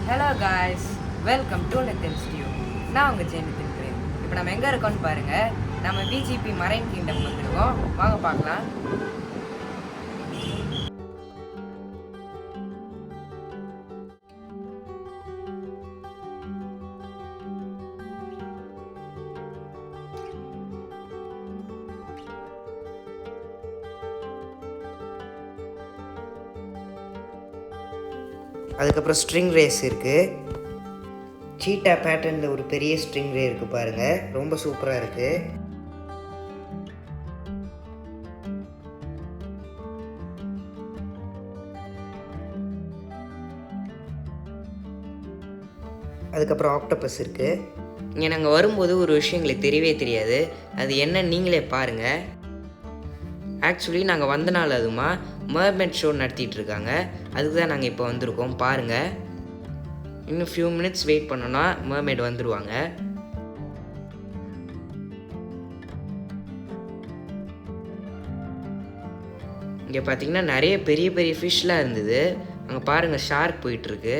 Hello guys, welcome to Nitin stew. நான் உங்கள் நிதின் இருக்கிறேன். இப்போ நம்ம எங்கே இருக்கோம்னு பாருங்கள். நம்ம விஜிபி மரைன் கிங்டம் வந்துருக்கோம். வாங்க பார்க்கலாம். அதுக்கப்புறம் ஸ்ட்ரிங் ரேஸ் இருக்குது. சீட்டா பேட்டர்னில் ஒரு பெரிய ஸ்ட்ரிங் ரே இருக்குது பாருங்கள், ரொம்ப சூப்பராக இருக்குது. அதுக்கப்புறம் ஆக்டோபஸ் இருக்குது. இங்கே நாங்கள் வரும்போது ஒரு விஷயம் எங்களுக்கு தெரியவே தெரியாது. அது என்ன நீங்களே பாருங்கள். ஆக்சுவலி நாங்கள் வந்த நாள் அதுமா மர்மெட் ஷோ நடத்திட்டு இருக்காங்க. அதுக்கு தான் நாங்கள் இப்போ வந்திருக்கோம். பாருங்கள், இன்னும் ஃபியூ மினிட்ஸ் வெயிட் பண்ணோன்னா மர்மெட் வந்துடுவாங்க. இங்கே பார்த்தீங்கன்னா நிறைய பெரிய பெரிய ஃபிஷ்லாம் இருந்தது. அங்கே பாருங்கள், ஷார்க் போயிட்டுருக்கு.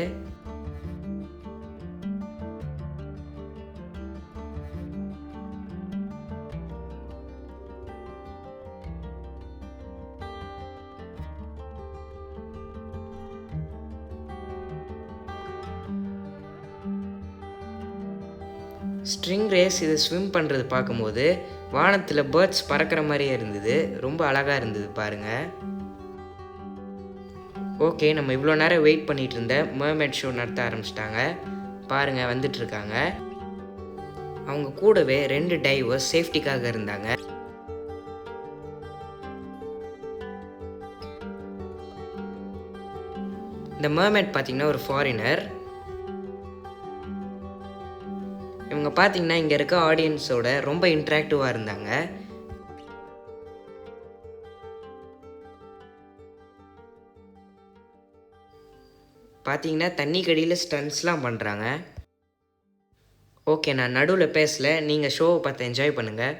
ஸ்ட்ரிங் ரேஸ் இது ஸ்விம் பண்ணுறது பார்க்கும்போது வானத்தில் பேர்ட்ஸ் பறக்கிற மாதிரியே இருந்தது. ரொம்ப அழகாக இருந்தது பாருங்கள். ஓகே, நம்ம இவ்வளோ நேரம் வெயிட் பண்ணிகிட்டு இருந்த மர்மெட் ஷோ நடத்த ஆரம்பிச்சிட்டாங்க. பாருங்கள், வந்துட்டுருக்காங்க. அவங்க கூடவே 2 டைவர்ஸ் சேஃப்டிக்காக இருந்தாங்க. இந்த மர்மெட் பார்த்திங்கன்னா ஒரு ஃபாரினர். இவங்க பார்த்தீங்கன்னா இங்கே இருக்க ஆடியன்ஸோட ரொம்ப இன்ட்ராக்டிவாக இருந்தாங்க. பார்த்தீங்கன்னா தண்ணி கடியில் ஸ்டன்ட்ஸ்லாம் பண்ணுறாங்க. ஓகே, நான் நடுவில் பேசல, நீங்கள் ஷோவை பார்த்து என்ஜாய் பண்ணுங்கள்.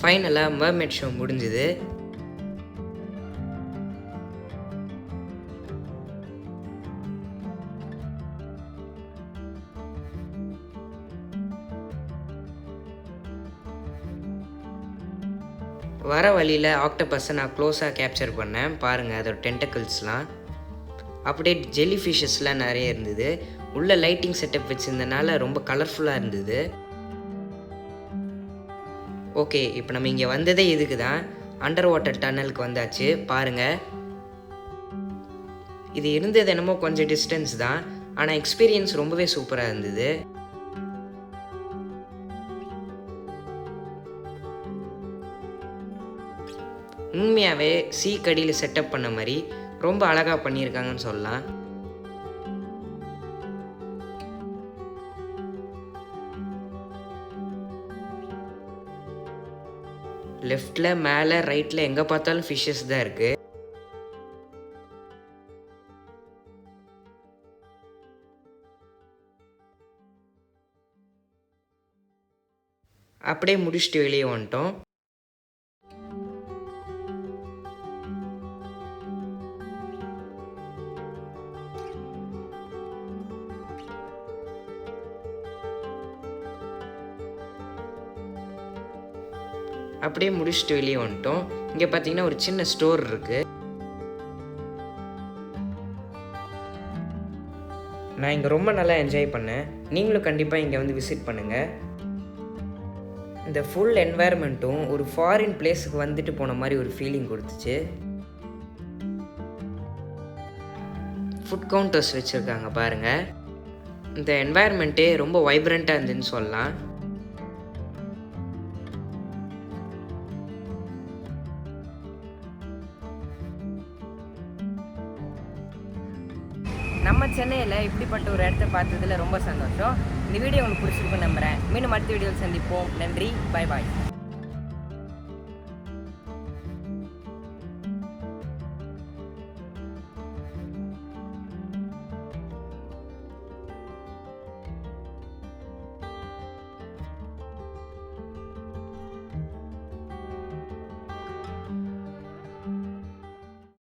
ஃபைனலாக மர்மெட் ஷோ முடிஞ்சுது. வர வழியில் ஆக்டோபஸை நான் க்ளோஸாக கேப்சர் பண்ணேன். பாருங்கள் அதோட டென்டக்கிள்ஸ்லாம். அப்படியே ஜெல்லி ஃபிஷ்ஷஸ்லாம் நிறைய இருந்தது. உள்ள லைட்டிங் செட்டப் வச்சுருந்தனால ரொம்ப கலர்ஃபுல்லாக இருந்தது. ஓகே, இப்போ நம்ம இங்கே வந்ததே இதுக்கு தான். அண்டர் வாட்டர் டன்னலுக்கு வந்தாச்சு. பாருங்கள், இது இருந்தது என்னமோ கொஞ்சம் டிஸ்டன்ஸ் தான், ஆனால் எக்ஸ்பீரியன்ஸ் ரொம்பவே சூப்பராக இருந்தது. உண்மையாகவே சீக்கடியில் செட்டப் பண்ண மாதிரி ரொம்ப அழகாக பண்ணியிருக்காங்கன்னு சொல்லலாம். லெஃப்டில், மேலே, ரைட்டில் எங்கே பார்த்தாலும் ஃபிஷ்ஷஸ் தான் இருக்குது. அப்படியே முடிச்சுட்டு வெளியே வந்துட்டோம். அப்படியே முடிச்சுட்டு வெளியே வந்துட்டோம். இங்கே பார்த்தீங்கன்னா ஒரு சின்ன ஸ்டோர் இருக்குது. நான் இங்கே ரொம்ப நல்லா என்ஜாய் பண்ணேன். நீங்களும் கண்டிப்பாக இங்கே வந்து விசிட் பண்ணுங்கள். இந்த ஃபுல் என்வாயர்மெண்ட்டும் ஒரு ஃபாரின் பிளேஸுக்கு வந்துட்டு போன மாதிரி ஒரு ஃபீலிங் கொடுத்துச்சு. ஃபுட் கவுண்டர்ஸ் வச்சுருக்காங்க பாருங்கள். இந்த என்வாயர்மெண்ட்டே ரொம்ப வைப்ரண்ட்டாக இருந்துன்னு சொல்லலாம். நம்ம சென்னையில் இப்படிப்பட்ட ஒரு இடத்த பார்த்ததில் ரொம்ப சந்தோஷம். இந்த வீடியோ உங்களுக்கு பிடிச்சிருக்குன்னு நம்புகிறேன். மீண்டும் அடுத்த வீடியோவில் சந்திப்போம். நன்றி, பாய் பாய்.